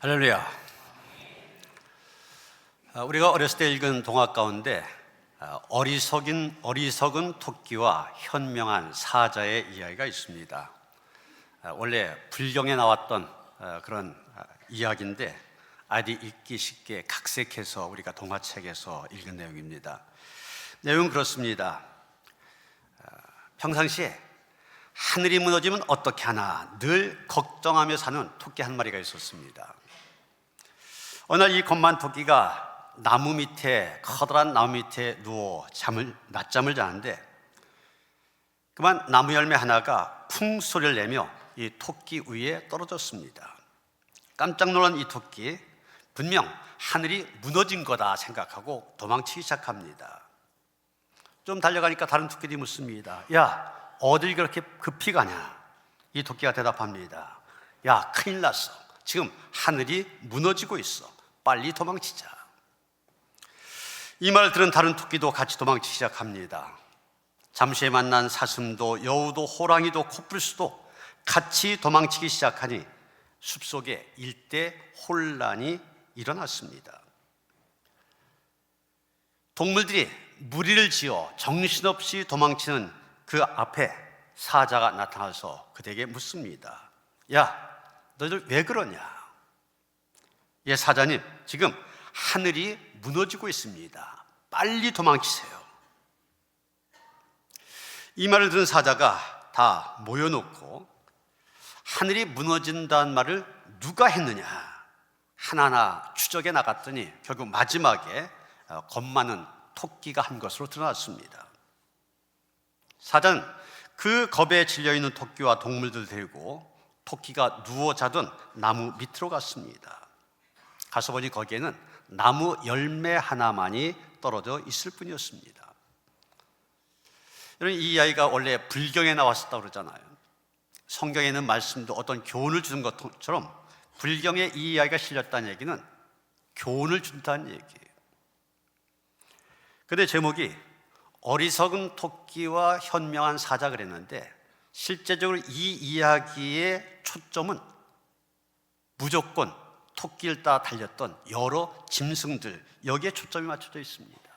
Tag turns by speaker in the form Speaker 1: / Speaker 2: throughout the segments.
Speaker 1: 할렐루야. 우리가 어렸을 때 읽은 동화 가운데 어리석은 토끼와 현명한 사자의 이야기가 있습니다. 원래 불경에 나왔던 그런 이야기인데 아이들이 읽기 쉽게 각색해서 우리가 동화책에서 읽은 내용입니다. 내용은 그렇습니다. 평상시에 하늘이 무너지면 어떻게 하나 늘 걱정하며 사는 토끼 한 마리가 있었습니다. 어느 날 이 겁만 토끼가 커다란 나무 밑에 누워 낮잠을 자는데 그만 나무 열매 하나가 쿵 소리를 내며 이 토끼 위에 떨어졌습니다. 깜짝 놀란 이 토끼, 분명 하늘이 무너진 거다 생각하고 도망치기 시작합니다. 좀 달려가니까 다른 토끼들이 묻습니다. 야, 어딜 그렇게 급히 가냐? 이 토끼가 대답합니다. 야, 큰일 났어. 지금 하늘이 무너지고 있어. 빨리 도망치자. 이 말을 들은 다른 토끼도 같이 도망치기 시작합니다. 잠시 후에 만난 사슴도 여우도 호랑이도 코뿔소도 같이 도망치기 시작하니 숲속에 일대 혼란이 일어났습니다. 동물들이 무리를 지어 정신없이 도망치는 그 앞에 사자가 나타나서 그들에게 묻습니다. 야, 너희들 왜 그러냐? 예, 사자님, 지금 하늘이 무너지고 있습니다. 빨리 도망치세요. 이 말을 들은 사자가 다 모여놓고 하늘이 무너진다는 말을 누가 했느냐 하나하나 추적해 나갔더니 결국 마지막에 겁 많은 토끼가 한 것으로 드러났습니다. 사자는 그 겁에 질려있는 토끼와 동물들을 데리고 토끼가 누워 자던 나무 밑으로 갔습니다. 가서 보니 거기에는 나무 열매 하나만이 떨어져 있을 뿐이었습니다. 여러분, 이 이야기가 원래 불경에 나왔었다고 그러잖아요. 성경에 있는 말씀도 어떤 교훈을 주는 것처럼 불경에 이 이야기가 실렸다는 얘기는 교훈을 준다는 얘기예요. 그런데 제목이 어리석은 토끼와 현명한 사자 그랬는데 실제적으로 이 이야기의 초점은 무조건 토끼를 따라 달렸던 여러 짐승들, 여기에 초점이 맞춰져 있습니다.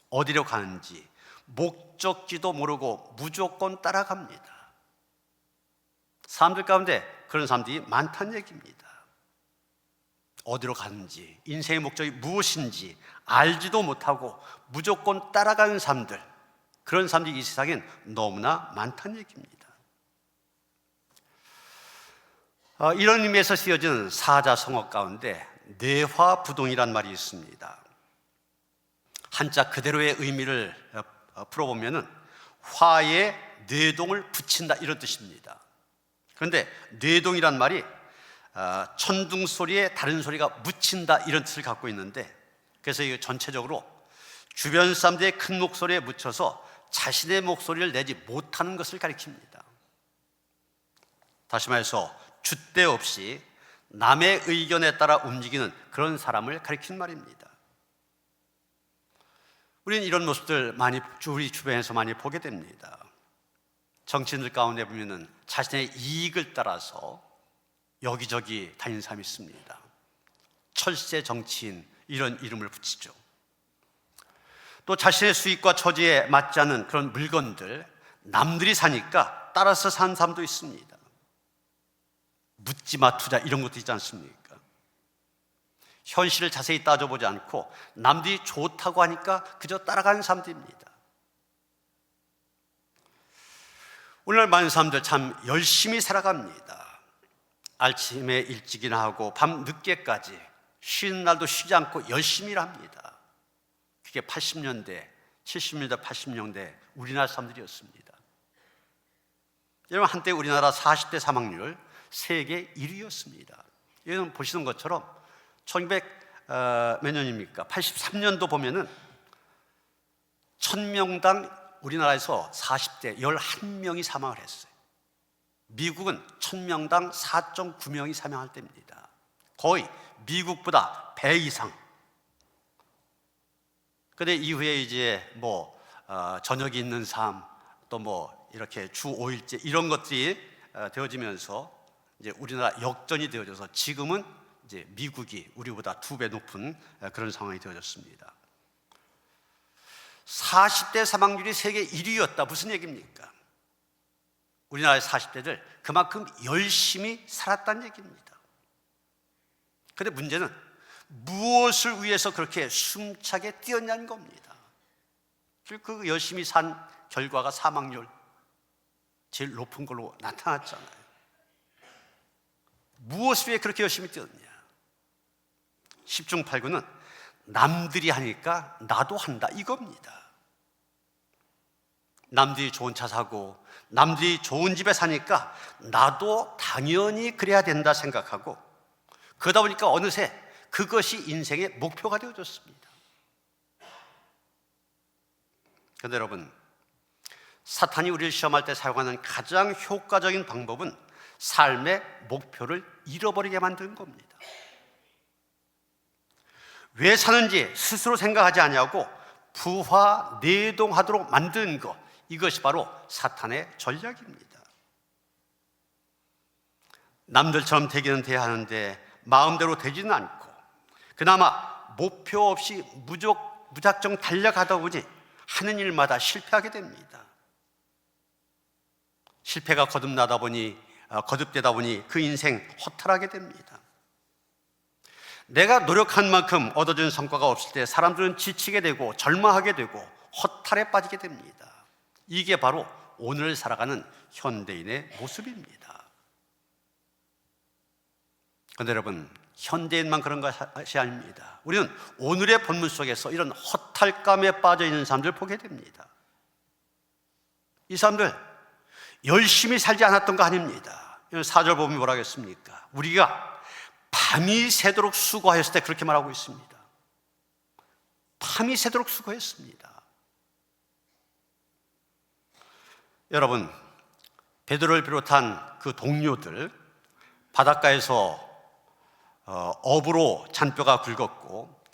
Speaker 1: 어디로 가는지 목적지도 모르고 무조건 따라갑니다. 사람들 가운데 그런 사람들이 많다는 얘기입니다. 어디로 가는지, 인생의 목적이 무엇인지 알지도 못하고 무조건 따라가는 사람들, 그런 사람들이 이 세상엔 너무나 많다는 얘기입니다. 이런 의미에서 쓰여진 사자성어 가운데 뇌화부동이란 말이 있습니다. 한자 그대로의 의미를 풀어보면 화에 뇌동을 붙인다 이런 뜻입니다. 그런데 뇌동이란 말이 천둥 소리에 다른 소리가 묻힌다 이런 뜻을 갖고 있는데, 그래서 이 전체적으로 주변 사람들의 큰 목소리에 묻혀서 자신의 목소리를 내지 못하는 것을 가리킵니다. 다시 말해서 줏대 없이 남의 의견에 따라 움직이는 그런 사람을 가리키는 말입니다. 우리는 이런 모습들 우리 주변에서 많이 보게 됩니다. 정치인들 가운데 보면은 자신의 이익을 따라서 여기저기 다니는 사람이 있습니다. 철새 정치인 이런 이름을 붙이죠. 또 자신의 수익과 처지에 맞지 않는 그런 물건들 남들이 사니까 따라서 사는 사람도 있습니다. 묻지마 투자 이런 것도 있지 않습니까? 현실을 자세히 따져보지 않고 남들이 좋다고 하니까 그저 따라가는 사람들입니다. 오늘날 많은 사람들 참 열심히 살아갑니다. 아침에 일찍이나 하고 밤 늦게까지 쉬는 날도 쉬지 않고 열심히 일합니다. 그게 80년대, 70년대, 80년대 우리나라 사람들이었습니다. 여러분, 한때 우리나라 40대 사망률 세계 1위였습니다. 여러분 보시는 것처럼 1900 몇 년입니까? 83년도 보면은 1000명당 우리나라에서 40대 11명이 사망을 했어요. 미국은 1000명당 4.9명이 사망할 때입니다. 거의 미국보다 배 이상. 근데 이후에 이제 저녁이 있는 삶, 또 이렇게 주 5일제 이런 것들이 되어지면서 이제 우리나라 역전이 되어져서 지금은 이제 미국이 우리보다 2배 높은 그런 상황이 되어졌습니다. 40대 사망률이 세계 1위였다. 무슨 얘기입니까? 우리나라의 40대들 그만큼 열심히 살았다는 얘기입니다. 그런데 문제는 무엇을 위해서 그렇게 숨차게 뛰었냐는 겁니다. 그 열심히 산 결과가 사망률 제일 높은 걸로 나타났잖아요. 무엇을 위해 그렇게 열심히 뛰었냐? 10중 8구는 남들이 하니까 나도 한다 이겁니다. 남들이 좋은 차 사고 남들이 좋은 집에 사니까 나도 당연히 그래야 된다 생각하고, 그러다 보니까 어느새 그것이 인생의 목표가 되어졌습니다. 그런데 여러분, 사탄이 우리를 시험할 때 사용하는 가장 효과적인 방법은 삶의 목표를 잃어버리게 만드는 겁니다. 왜 사는지 스스로 생각하지 않냐고 부화내동하도록 만드는 것, 이것이 바로 사탄의 전략입니다. 남들처럼 되기는 돼야 하는데 마음대로 되지는 않고, 그나마 목표 없이 무작정 달려가다 보니 하는 일마다 실패하게 됩니다. 실패가 거듭되다 보니 그 인생 허탈하게 됩니다. 내가 노력한 만큼 얻어진 성과가 없을 때 사람들은 지치게 되고 절망하게 되고 허탈에 빠지게 됩니다. 이게 바로 오늘 살아가는 현대인의 모습입니다. 그런데 여러분, 현대인만 그런 것이 아닙니다. 우리는 오늘의 본문 속에서 이런 허탈감에 빠져 있는 사람들을 보게 됩니다. 이 사람들 열심히 살지 않았던 거 아닙니다. 4절 보면 뭐라 하겠습니까? 우리가 밤이 새도록 수고하였을 때 그렇게 말하고 있습니다. 밤이 새도록 수고했습니다. 여러분, 베드로를 비롯한 그 동료들, 바닷가에서 어부로 잔뼈가 굵었고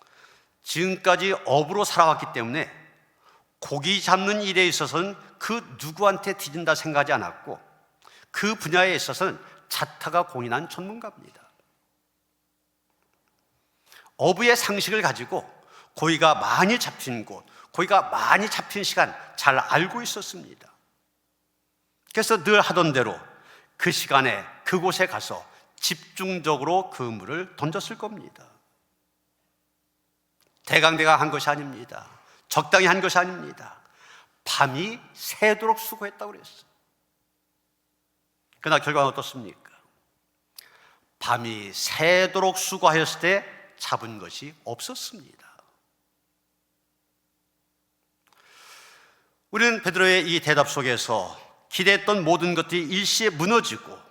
Speaker 1: 지금까지 어부로 살아왔기 때문에 고기 잡는 일에 있어서는 그 누구한테 뒤진다 생각하지 않았고, 그 분야에 있어서는 자타가 공인한 전문가입니다. 어부의 상식을 가지고 고기가 많이 잡힌 곳, 고기가 많이 잡힌 시간 잘 알고 있었습니다. 그래서 늘 하던 대로 그 시간에 그곳에 가서 집중적으로 그물을 던졌을 겁니다. 대강대강 한 것이 아닙니다. 적당히 한 것이 아닙니다. 밤이 새도록 수고했다고 그랬어요. 그러나 결과는 어떻습니까? 밤이 새도록 수고하였을 때 잡은 것이 없었습니다. 우리는 베드로의 이 대답 속에서 기대했던 모든 것들이 일시에 무너지고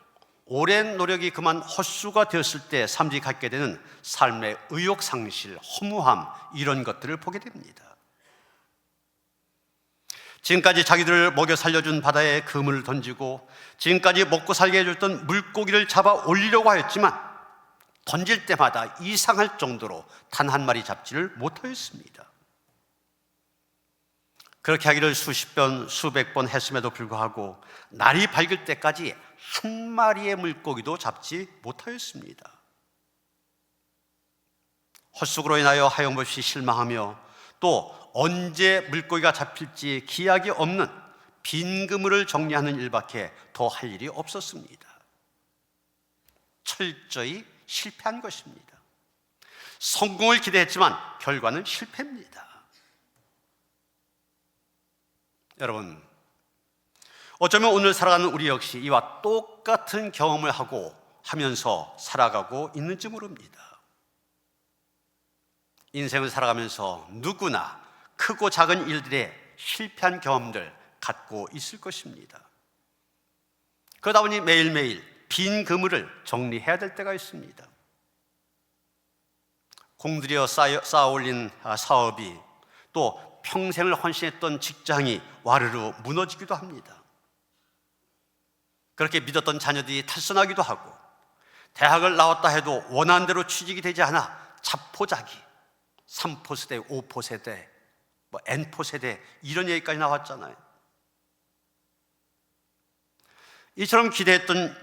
Speaker 1: 오랜 노력이 그만 헛수가 되었을 때 삶이 갖게 되는 삶의 의욕상실, 허무함, 이런 것들을 보게 됩니다. 지금까지 자기들을 먹여 살려준 바다에 그물을 던지고 지금까지 먹고 살게 해줬던 물고기를 잡아 올리려고 하였지만 던질 때마다 이상할 정도로 단 한 마리 잡지를 못하였습니다. 그렇게 하기를 수십 번, 수백 번 했음에도 불구하고 날이 밝을 때까지 한 마리의 물고기도 잡지 못하였습니다. 헛수고로 인하여 하염없이 실망하며 또 언제 물고기가 잡힐지 기약이 없는 빈 그물을 정리하는 일밖에 더 할 일이 없었습니다. 철저히 실패한 것입니다. 성공을 기대했지만 결과는 실패입니다. 여러분, 어쩌면 오늘 살아가는 우리 역시 이와 똑같은 경험을 하면서 살아가고 있는지 모릅니다. 인생을 살아가면서 누구나 크고 작은 일들에 실패한 경험들 갖고 있을 것입니다. 그러다 보니 매일매일 빈 그물을 정리해야 될 때가 있습니다. 공들여 쌓아 올린 사업이, 또 평생을 헌신했던 직장이 와르르 무너지기도 합니다. 그렇게 믿었던 자녀들이 탈선하기도 하고, 대학을 나왔다 해도 원하는 대로 취직이 되지 않아 자포자기, 3포 세대, 5포 세대, N포 세대, 이런 얘기까지 나왔잖아요. 이처럼 기대했던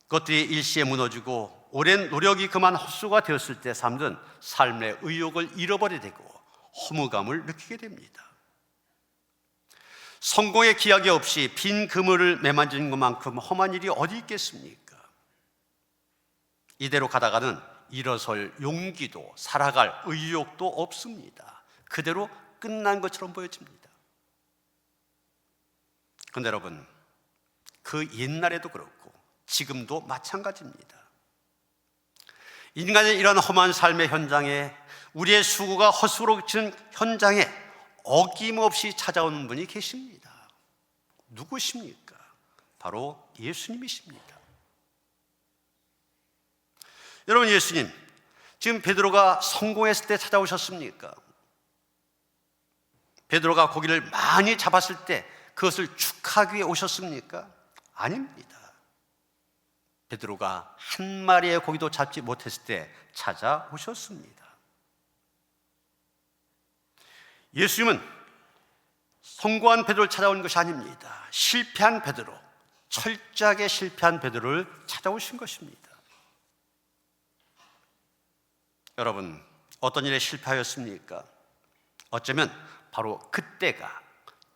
Speaker 1: 그것들이 일시에 무너지고 오랜 노력이 그만 헛수가 되었을 때 사람들은 삶의 의욕을 잃어버리게 되고 허무감을 느끼게 됩니다. 성공의 기약이 없이 빈 그물을 매만지는 것만큼 험한 일이 어디 있겠습니까? 이대로 가다가는 일어설 용기도 살아갈 의욕도 없습니다. 그대로 끝난 것처럼 보여집니다. 그런데 여러분, 그 옛날에도 그렇고 지금도 마찬가지입니다. 인간의 이런 험한 삶의 현장에, 우리의 수고가 헛수로 그치는 현장에 어김없이 찾아오는 분이 계십니다. 누구십니까? 바로 예수님이십니다. 여러분, 예수님 지금 베드로가 성공했을 때 찾아오셨습니까? 베드로가 고기를 많이 잡았을 때 그것을 축하하기 위해 오셨습니까? 아닙니다. 베드로가 한 마리의 고기도 잡지 못했을 때 찾아오셨습니다. 예수님은 성공한 베드로를 찾아오는 것이 아닙니다. 실패한 베드로, 철저하게 실패한 베드로를 찾아오신 것입니다. 여러분, 어떤 일에 실패하였습니까? 어쩌면 바로 그때가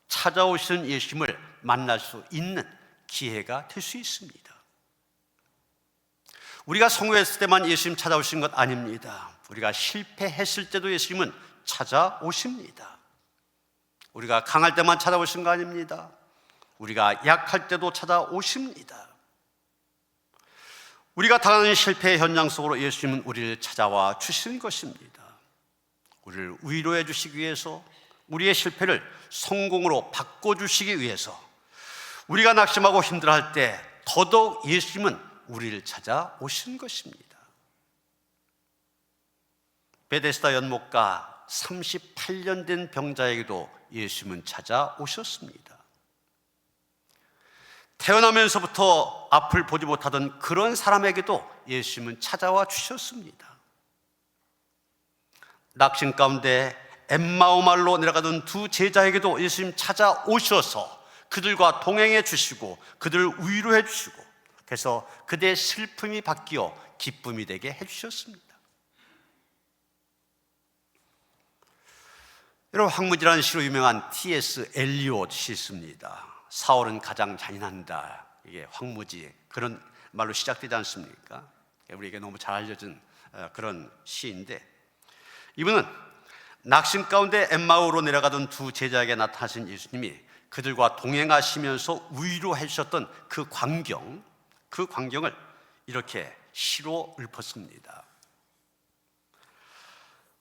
Speaker 1: 찾아오시는 예수님을 만날 수 있는 기회가 될 수 있습니다. 우리가 성공했을 때만 예수님 찾아오신 것 아닙니다. 우리가 실패했을 때도 예수님은 찾아오십니다. 우리가 강할 때만 찾아오신 거 아닙니다. 우리가 약할 때도 찾아오십니다. 우리가 당하는 실패의 현장 속으로 예수님은 우리를 찾아와 주시는 것입니다. 우리를 위로해 주시기 위해서, 우리의 실패를 성공으로 바꿔주시기 위해서, 우리가 낙심하고 힘들어할 때 더더욱 예수님은 우리를 찾아오시는 것입니다. 베데스다 연못가 38년 된 병자에게도 예수님은 찾아오셨습니다. 태어나면서부터 앞을 보지 못하던 그런 사람에게도 예수님은 찾아와 주셨습니다. 낙심 가운데 엠마오마을로 내려가던 두 제자에게도 예수님 찾아오셔서 그들과 동행해 주시고 그들을 위로해 주시고, 그래서 그들의 슬픔이 바뀌어 기쁨이 되게 해주셨습니다. 여러분, 황무지라는 시로 유명한 T.S. 엘리엇이 있습니다. 4월은 가장 잔인한다, 이게 황무지, 그런 말로 시작되지 않습니까? 우리에게 너무 잘 알려진 그런 시인데, 이분은 낙심 가운데 엠마오로 내려가던 두 제자에게 나타나신 예수님이 그들과 동행하시면서 위로해 주셨던 그 광경을 이렇게 시로 읊었습니다.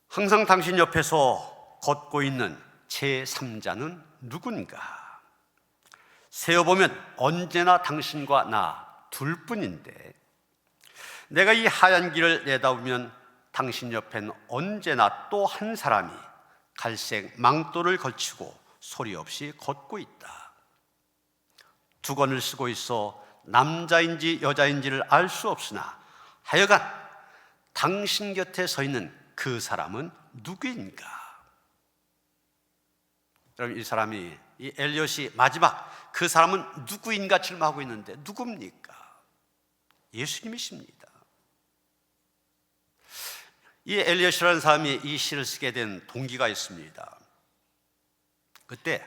Speaker 1: 항상 당신 옆에서 걷고 있는 제3자는 누군가? 세어보면 언제나 당신과 나 둘뿐인데, 내가 이 하얀 길을 내다보면 당신 옆엔 언제나 또 한 사람이 갈색 망토를 걸치고 소리 없이 걷고 있다. 두건을 쓰고 있어 남자인지 여자인지를 알 수 없으나 하여간 당신 곁에 서 있는 그 사람은 누구인가? 여러분, 이 엘리엇이 마지막 그 사람은 누구인가 질문하고 있는데 누굽니까? 예수님이십니다. 이 엘리엇이라는 사람이 이 시를 쓰게 된 동기가 있습니다. 그때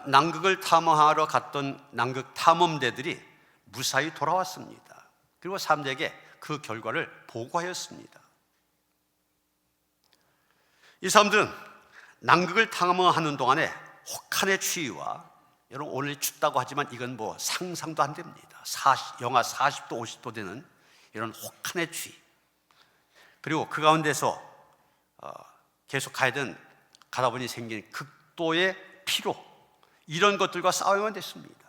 Speaker 1: 남극을 탐험하러 갔던 남극 탐험대들이 무사히 돌아왔습니다. 그리고 사람들에게 그 결과를 보고하였습니다. 이 사람들은 남극을 탐험하는 동안에 혹한의 추위와, 여러분 오늘 춥다고 하지만 이건 뭐 상상도 안 됩니다. 영하 40도 50도 되는 이런 혹한의 추위, 그리고 그 가운데서 계속 가다 보니 생긴 극도의 피로, 이런 것들과 싸워야만 됐습니다.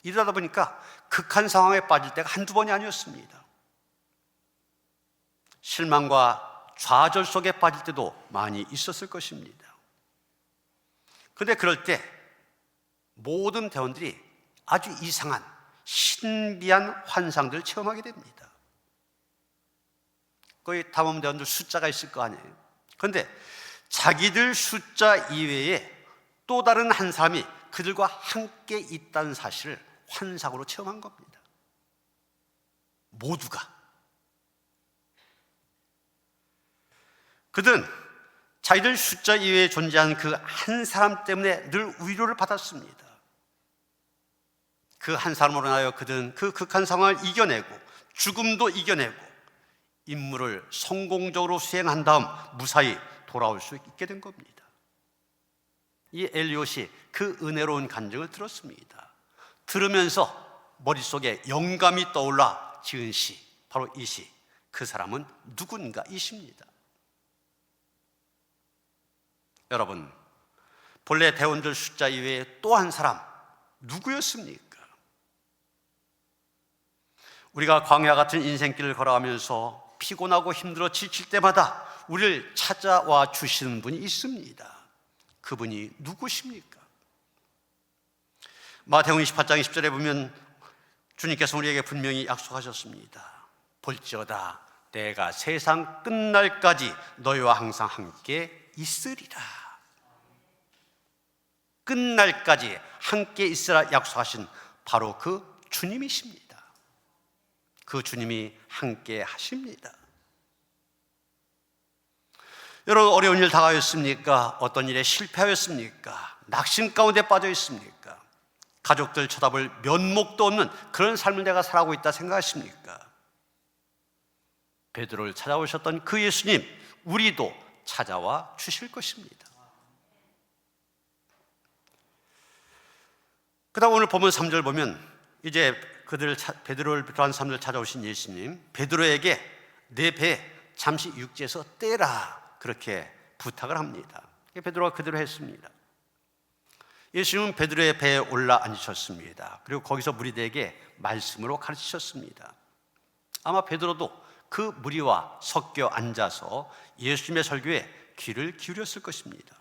Speaker 1: 이러다 보니까 극한 상황에 빠질 때가 한두 번이 아니었습니다. 실망과 좌절 속에 빠질 때도 많이 있었을 것입니다. 그런데 그럴 때 모든 대원들이 아주 이상한 신비한 환상들을 체험하게 됩니다. 거기 탐험대원들 숫자가 있을 거 아니에요. 그런데 자기들 숫자 이외에 또 다른 한 사람이 그들과 함께 있다는 사실을 환상으로 체험한 겁니다. 모두가. 그들은 자기들 숫자 이외에 존재하는 그 한 사람 때문에 늘 위로를 받았습니다. 그 한 사람으로 인하여 그들은 그 극한 상황을 이겨내고 죽음도 이겨내고 임무를 성공적으로 수행한 다음 무사히 돌아올 수 있게 된 겁니다. 이 엘리엇이 그 은혜로운 간증을 들었습니다. 들으면서 머릿속에 영감이 떠올라 지은 시, 바로 이 시. 그 사람은 누군가 이 시입니다. 여러분, 본래 대원들 숫자 이외에 또 한 사람 누구였습니까? 우리가 광야 같은 인생길을 걸어가면서 피곤하고 힘들어 지칠 때마다 우리를 찾아와 주시는 분이 있습니다. 그분이 누구십니까? 마태복음 28장 20절에 보면 주님께서 우리에게 분명히 약속하셨습니다. 볼지어다 내가 세상 끝날까지 너희와 항상 함께 있으리라. 끝날까지 함께 있으라 약속하신 바로 그 주님이십니다. 그 주님이 함께 하십니다. 여러분, 어려운 일 다가왔습니까? 어떤 일에 실패하였습니까? 낙심 가운데 빠져 있습니까? 가족들 쳐다볼 면목도 없는 그런 삶을 내가 살아가고 있다 생각하십니까? 베드로를 찾아오셨던 그 예수님, 우리도 찾아와 주실 것입니다. 그 다음 오늘 본문 3절 보면 이제 베드로를 비롯한 사람들 찾아오신 예수님, 베드로에게 내 배 잠시 육지에서 떼라, 그렇게 부탁을 합니다. 베드로가 그대로 했습니다. 예수님은 베드로의 배에 올라 앉으셨습니다. 그리고 거기서 무리들에게 말씀으로 가르치셨습니다. 아마 베드로도 그 무리와 섞여 앉아서 예수님의 설교에 귀를 기울였을 것입니다.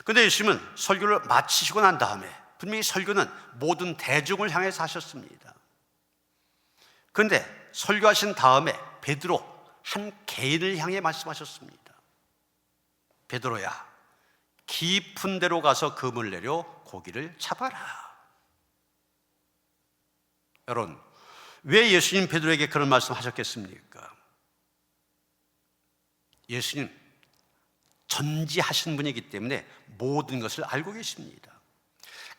Speaker 1: 그런데 예수님은 설교를 마치시고 난 다음에 분명히 설교는 모든 대중을 향해서 하셨습니다. 그런데 설교하신 다음에 베드로 한 개인을 향해 말씀하셨습니다. 베드로야, 깊은 데로 가서 그물 내려 고기를 잡아라. 여러분, 왜 예수님 베드로에게 그런 말씀하셨겠습니까? 예수님 전지하신 분이기 때문에 모든 것을 알고 계십니다.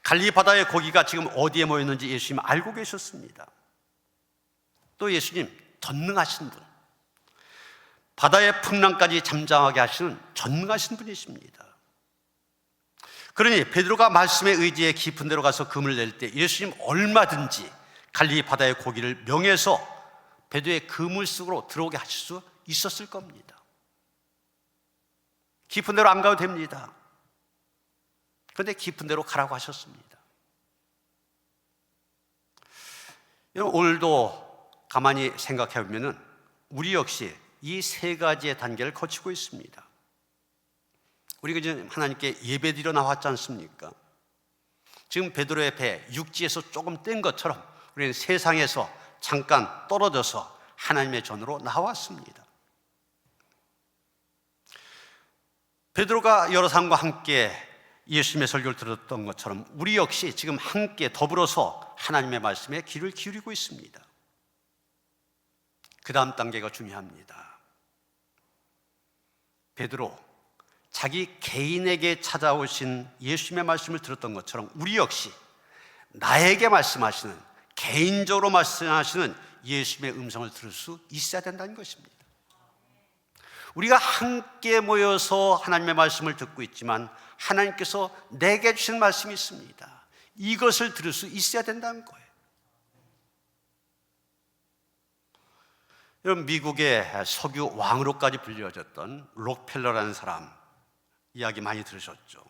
Speaker 1: 갈릴리 바다의 고기가 지금 어디에 모였는지 예수님 알고 계셨습니다. 또 예수님 전능하신 분, 바다의 풍랑까지 잠잠하게 하시는 전능하신 분이십니다. 그러니 베드로가 말씀의 의지에 깊은 데로 가서 그물 낼 때 예수님 얼마든지 갈릴리 바다의 고기를 명해서 베드로의 그물 속으로 들어오게 하실 수 있었을 겁니다. 깊은 데로 안 가도 됩니다. 그런데 깊은 데로 가라고 하셨습니다. 여러분, 오늘도 가만히 생각해 보면 우리 역시 이 세 가지의 단계를 거치고 있습니다. 우리가 지금 하나님께 예배드려 나왔지 않습니까? 지금 베드로의 배 육지에서 조금 뗀 것처럼 우리는 세상에서 잠깐 떨어져서 하나님의 전으로 나왔습니다. 베드로가 여러 사람과 함께 예수님의 설교를 들었던 것처럼 우리 역시 지금 함께 더불어서 하나님의 말씀에 귀를 기울이고 있습니다. 그 다음 단계가 중요합니다. 베드로, 자기 개인에게 찾아오신 예수님의 말씀을 들었던 것처럼 우리 역시 나에게 말씀하시는, 개인적으로 말씀하시는 예수님의 음성을 들을 수 있어야 된다는 것입니다. 우리가 함께 모여서 하나님의 말씀을 듣고 있지만 하나님께서 내게 주신 말씀이 있습니다. 이것을 들을 수 있어야 된다는 거예요. 여러분, 미국의 석유 왕으로까지 불려졌던 록펠러라는 사람 이야기 많이 들으셨죠?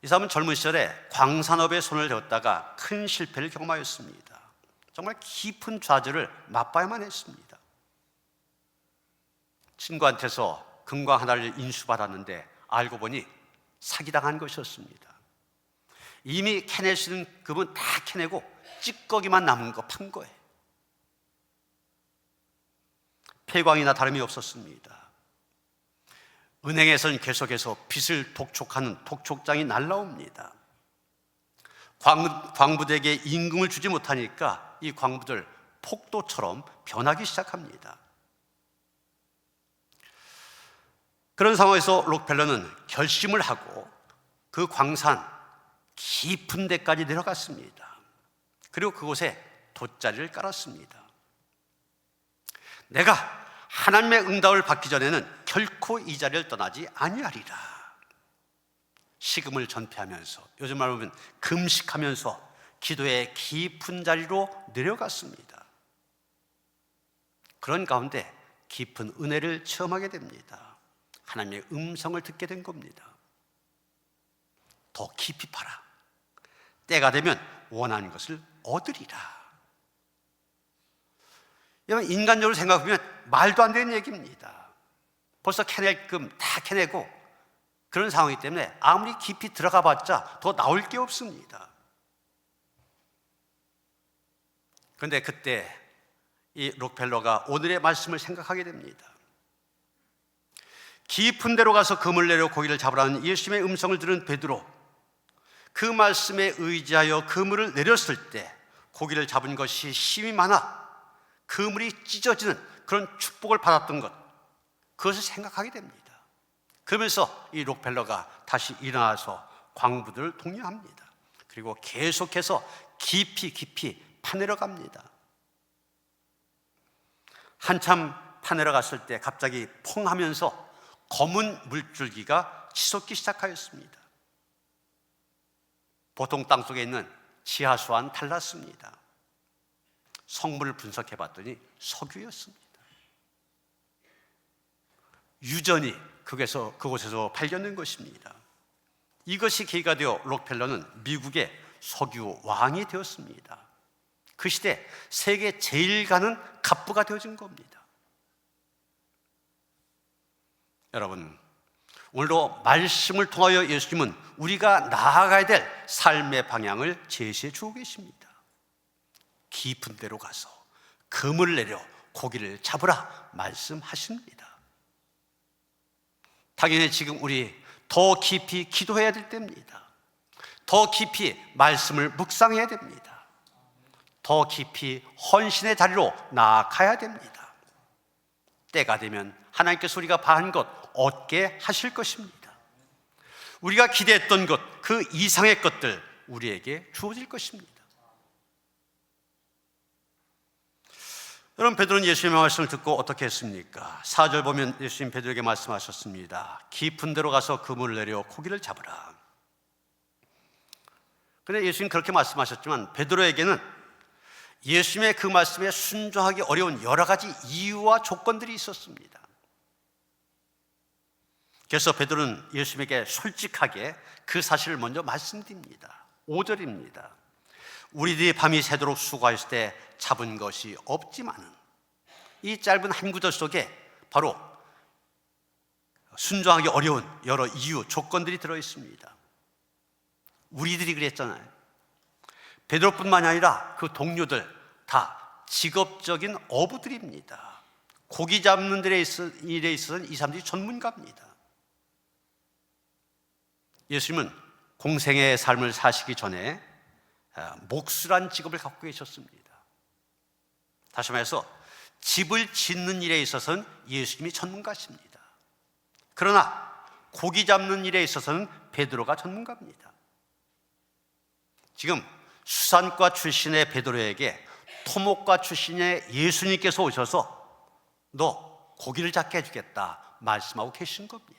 Speaker 1: 이 사람은 젊은 시절에 광산업에 손을 대었다가 큰 실패를 경험하였습니다. 정말 깊은 좌절을 맛봐야만 했습니다. 친구한테서 금광 하나를 인수받았는데 알고 보니 사기당한 것이었습니다. 이미 캐낼 수 있는 금은 다 캐내고 찌꺼기만 남은 거 판 거예요. 폐광이나 다름이 없었습니다. 은행에서는 계속해서 빚을 독촉하는 독촉장이 날라옵니다. 광부들에게 임금을 주지 못하니까 이 광부들 폭도처럼 변하기 시작합니다. 그런 상황에서 록펠러는 결심을 하고 그 광산 깊은 데까지 내려갔습니다. 그리고 그곳에 돗자리를 깔았습니다. 내가 하나님의 응답을 받기 전에는 결코 이 자리를 떠나지 아니하리라. 식음을 전폐하면서, 요즘 말로 보면 금식하면서 기도의 깊은 자리로 내려갔습니다. 그런 가운데 깊은 은혜를 체험하게 됩니다. 하나님의 음성을 듣게 된 겁니다. 더 깊이 파라. 때가 되면 원하는 것을 얻으리라. 여러분, 인간적으로 생각해보면 말도 안 되는 얘기입니다. 벌써 캐낼 금 다 캐내고 그런 상황이기 때문에 아무리 깊이 들어가 봤자 더 나올 게 없습니다. 그런데 그때 이 록펠러가 오늘의 말씀을 생각하게 됩니다. 깊은 데로 가서 금을 내려 고기를 잡으라는 예수님의 음성을 들은 베드로, 그 말씀에 의지하여 그물을 내렸을 때 고기를 잡은 것이 힘이 많아 그물이 찢어지는 그런 축복을 받았던 것, 그것을 생각하게 됩니다. 그러면서 이 록펠러가 다시 일어나서 광부들을 독려합니다. 그리고 계속해서 깊이 파내려 갑니다. 한참 파내려 갔을 때 갑자기 퐁 하면서 검은 물줄기가 치솟기 시작하였습니다. 보통 땅속에 있는 지하수와는 달랐습니다. 성분을 분석해 봤더니 석유였습니다. 유전이 그곳에서 발견된 것입니다. 이것이 계기가 되어 록펠러는 미국의 석유 왕이 되었습니다. 그 시대 세계 제일 가는 갑부가 되어진 겁니다. 여러분, 오늘도 말씀을 통하여 예수님은 우리가 나아가야 될 삶의 방향을 제시해 주고 계십니다. 깊은 데로 가서 금을 내려 고기를 잡으라 말씀하십니다. 당연히 지금 우리 더 깊이 기도해야 될 때입니다. 더 깊이 말씀을 묵상해야 됩니다. 더 깊이 헌신의 자리로 나아가야 됩니다. 때가 되면 하나님께서 우리가 바란 것 얻게 하실 것입니다. 우리가 기대했던 것, 그 이상의 것들 우리에게 주어질 것입니다. 여러분, 베드로는 예수님의 말씀을 듣고 어떻게 했습니까? 4절 보면 예수님 베드로에게 말씀하셨습니다. 깊은 데로 가서 그물을 내려 고기를 잡으라. 그런데 예수님 그렇게 말씀하셨지만 베드로에게는 예수님의 그 말씀에 순종하기 어려운 여러 가지 이유와 조건들이 있었습니다. 그래서 베드로는 예수님에게 솔직하게 그 사실을 먼저 말씀드립니다. 5절입니다. 우리들이 밤이 새도록 수고하였을 때 잡은 것이 없지만은, 이 짧은 한 구절 속에 바로 순종하기 어려운 여러 이유, 조건들이 들어있습니다. 우리들이 그랬잖아요. 베드로뿐만이 아니라 그 동료들 다 직업적인 어부들입니다. 고기 잡는 일에 있어서는 이 사람들이 전문가입니다. 예수님은 공생의 삶을 사시기 전에 목수란 직업을 갖고 계셨습니다. 다시 말해서 집을 짓는 일에 있어서는 예수님이 전문가십니다. 그러나 고기 잡는 일에 있어서는 베드로가 전문가입니다. 지금 수산과 출신의 베드로에게 토목과 출신의 예수님께서 오셔서 너 고기를 잡게 해주겠다 말씀하고 계신 겁니다.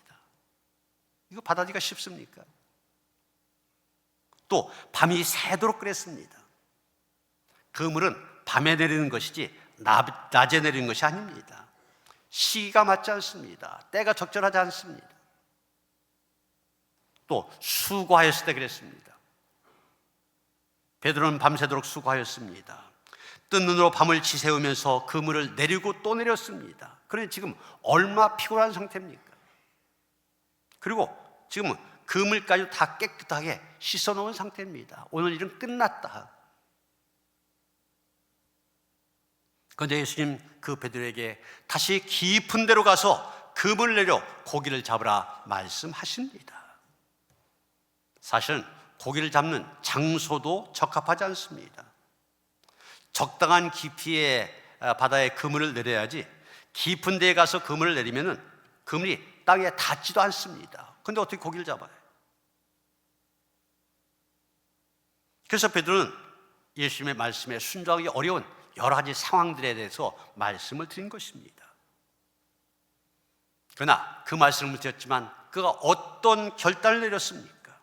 Speaker 1: 이거 받아들이기가 쉽습니까? 또 밤이 새도록 그랬습니다. 그물은 밤에 내리는 것이지 낮에 내리는 것이 아닙니다. 시기가 맞지 않습니다. 때가 적절하지 않습니다. 또 수고하였을 때 그랬습니다. 베드로는 밤새도록 수고하였습니다. 뜬 눈으로 밤을 지새우면서 그물을 내리고 또 내렸습니다. 그런데 지금 얼마 피곤한 상태입니까? 그리고 지금은 그물까지 다 깨끗하게 씻어놓은 상태입니다. 오늘 일은 끝났다. 그런데 예수님 그 베드로에게 다시 깊은 데로 가서 그물을 내려 고기를 잡으라 말씀하십니다. 사실은 고기를 잡는 장소도 적합하지 않습니다. 적당한 깊이의 바다에 그물을 내려야지 깊은 데에 가서 그물을 내리면은 그물이 땅에 닿지도 않습니다. 근데 어떻게 고기를 잡아요? 그래서 베드로는 예수님의 말씀에 순종하기 어려운 여러 가지 상황들에 대해서 말씀을 드린 것입니다. 그러나 그 말씀을 드렸지만 그가 어떤 결단을 내렸습니까?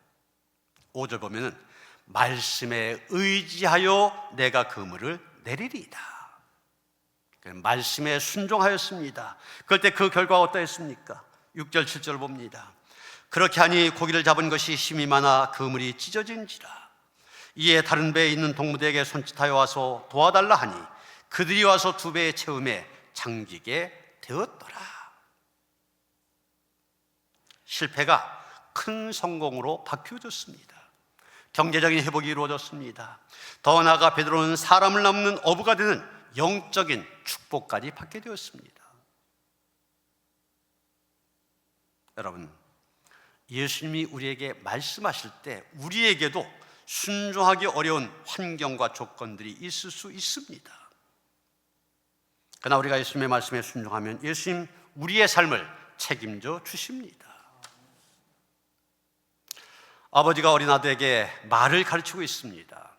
Speaker 1: 5절 보면은 말씀에 의지하여 내가 그물을 내리리이다. 말씀에 순종하였습니다. 그럴 때 그 결과가 어떠했습니까? 6절 7절 봅니다. 그렇게 하니 고기를 잡은 것이 힘이 많아 그물이 찢어진지라. 이에 다른 배에 있는 동무들에게 손짓하여 와서 도와달라 하니 그들이 와서 두 배의 채움에 잠기게 되었더라. 실패가 큰 성공으로 바뀌어졌습니다. 경제적인 회복이 이루어졌습니다. 더 나아가 베드로는 사람을 넘는 어부가 되는 영적인 축복까지 받게 되었습니다. 여러분, 예수님이 우리에게 말씀하실 때 우리에게도 순종하기 어려운 환경과 조건들이 있을 수 있습니다. 그러나 우리가 예수님의 말씀에 순종하면 예수님 우리의 삶을 책임져 주십니다. 아버지가 어린 아들에게 말을 가르치고 있습니다.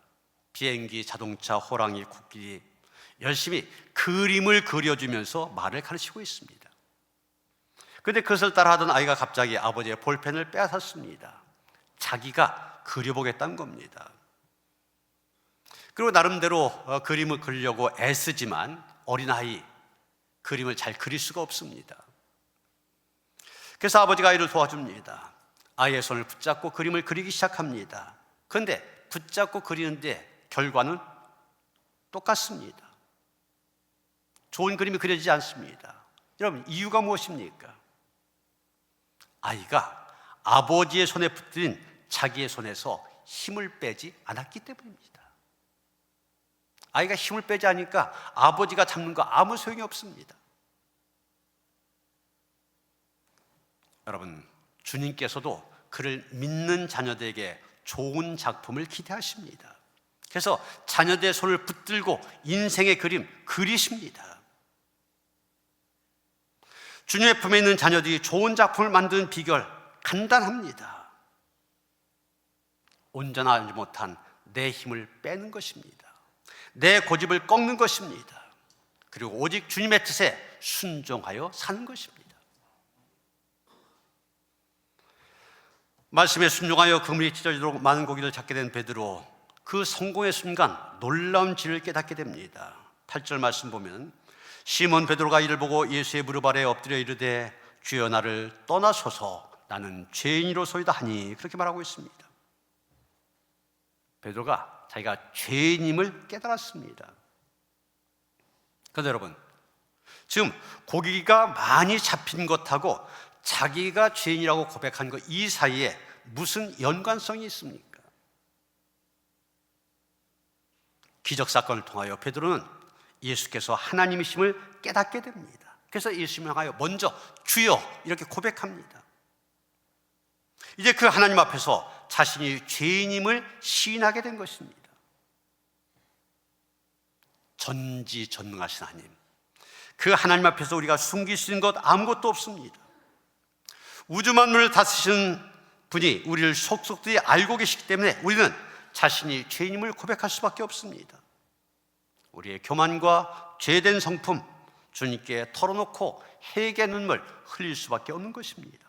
Speaker 1: 비행기, 자동차, 호랑이, 코끼리 열심히 그림을 그려주면서 말을 가르치고 있습니다. 그런데 그것을 따라하던 아이가 갑자기 아버지의 볼펜을 빼앗았습니다. 자기가 그려보겠다는 겁니다. 그리고 나름대로 그림을 그리려고 애쓰지만 어린아이 그림을 잘 그릴 수가 없습니다. 그래서 아버지가 아이를 도와줍니다. 아이의 손을 붙잡고 그림을 그리기 시작합니다. 그런데 붙잡고 그리는데 결과는 똑같습니다. 좋은 그림이 그려지지 않습니다. 여러분, 이유가 무엇입니까? 아이가 아버지의 손에 붙들린 자기의 손에서 힘을 빼지 않았기 때문입니다. 아이가 힘을 빼지 않으니까 아버지가 잡는 거 아무 소용이 없습니다. 여러분, 주님께서도 그를 믿는 자녀들에게 좋은 작품을 기대하십니다. 그래서 자녀들의 손을 붙들고 인생의 그림 그리십니다. 주님의 품에 있는 자녀들이 좋은 작품을 만드는 비결 간단합니다. 온전하지 못한 내 힘을 빼는 것입니다. 내 고집을 꺾는 것입니다. 그리고 오직 주님의 뜻에 순종하여 사는 것입니다. 말씀에 순종하여 그물이 찢어지도록 많은 고기를 잡게 된 베드로, 그 성공의 순간 놀라운 진리를 깨닫게 됩니다. 8절 말씀 보면 시몬 베드로가 이를 보고 예수의 무릎 아래에 엎드려 이르되 주여 나를 떠나소서 나는 죄인이로소이다 하니, 그렇게 말하고 있습니다. 베드로가 자기가 죄인임을 깨달았습니다. 그런데 여러분, 지금 고기가 많이 잡힌 것하고 자기가 죄인이라고 고백한 것 이 사이에 무슨 연관성이 있습니까? 기적사건을 통하여 베드로는 예수께서 하나님이심을 깨닫게 됩니다. 그래서 예수님을 향하여 먼저 주여 이렇게 고백합니다. 이제 그 하나님 앞에서 자신이 죄인임을 시인하게 된 것입니다. 전지전능하신 하나님, 그 하나님 앞에서 우리가 숨길 수 있는 것 아무것도 없습니다. 우주 만물을 다스리시는 분이 우리를 속속들이 알고 계시기 때문에 우리는 자신이 죄인임을 고백할 수밖에 없습니다. 우리의 교만과 죄된 성품 주님께 털어놓고 회개의 눈물 흘릴 수밖에 없는 것입니다.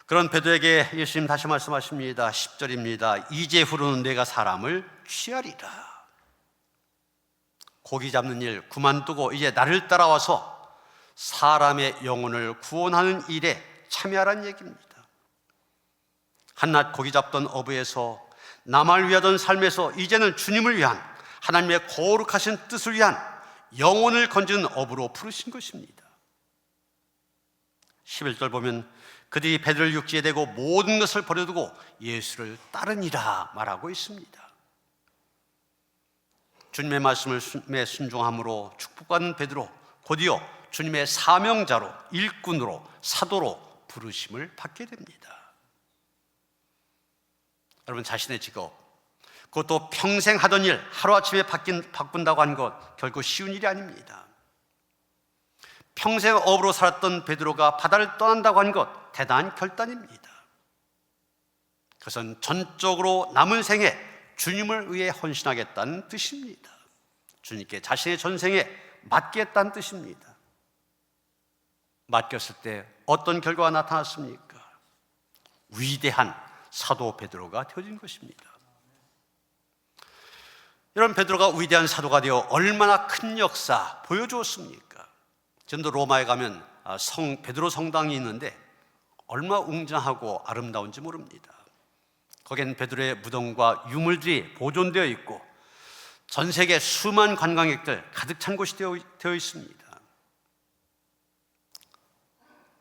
Speaker 1: 그런 베드로에게 예수님 다시 말씀하십니다. 10절입니다. 이제후로는 내가 사람을 취하리라. 고기 잡는 일 그만두고 이제 나를 따라와서 사람의 영혼을 구원하는 일에 참여하라는 얘기입니다. 한낱 고기 잡던 어부에서 남을 위하던 삶에서 이제는 주님을 위한 하나님의 거룩하신 뜻을 위한 영혼을 건지는 어부로 부르신 것입니다. 11절 보면 그들이 베드로를 육지에 대고 모든 것을 버려두고 예수를 따르니라 말하고 있습니다. 주님의 말씀에 순종함으로 축복받는 베드로, 곧이어 주님의 사명자로, 일꾼으로, 사도로 부르심을 받게 됩니다. 여러분, 자신의 직업, 그것도 평생 하던 일 하루아침에 바꾼다고 한 것 결코 쉬운 일이 아닙니다. 평생 어부로 살았던 베드로가 바다를 떠난다고 한 것 대단한 결단입니다. 그것은 전적으로 남은 생에 주님을 위해 헌신하겠다는 뜻입니다. 주님께 자신의 전생에 맡기겠다는 뜻입니다. 맡겼을 때 어떤 결과가 나타났습니까? 위대한 사도 베드로가 되어진 것입니다. 이런 베드로가 위대한 사도가 되어 얼마나 큰 역사 보여주었습니까? 지금도 로마에 가면 베드로 성당이 있는데 얼마나 웅장하고 아름다운지 모릅니다. 거기엔 베드로의 무덤과 유물들이 보존되어 있고 전 세계 수만 관광객들 가득 찬 곳이 되어 있습니다.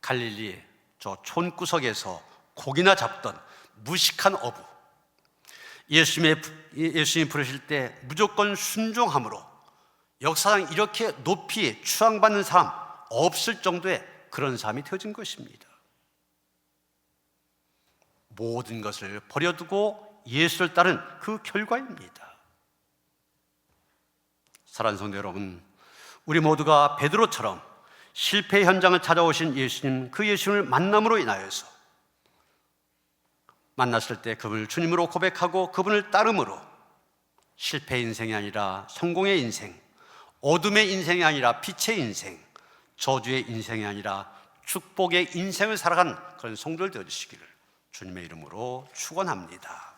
Speaker 1: 갈릴리 저 촌구석에서 고기나 잡던 무식한 어부, 예수님이 부르실 때 무조건 순종함으로 역사상 이렇게 높이 추앙받는 사람 없을 정도의 그런 삶이 되어진 것입니다. 모든 것을 버려두고 예수를 따른 그 결과입니다. 사랑하는 성도 여러분, 우리 모두가 베드로처럼 실패의 현장을 찾아오신 예수님, 그 예수님을 만남으로 인하여서 만났을 때 그분을 주님으로 고백하고 그분을 따름으로 실패의 인생이 아니라 성공의 인생, 어둠의 인생이 아니라 빛의 인생, 저주의 인생이 아니라 축복의 인생을 살아간 그런 성도들 되어주시기를 주님의 이름으로 축원합니다.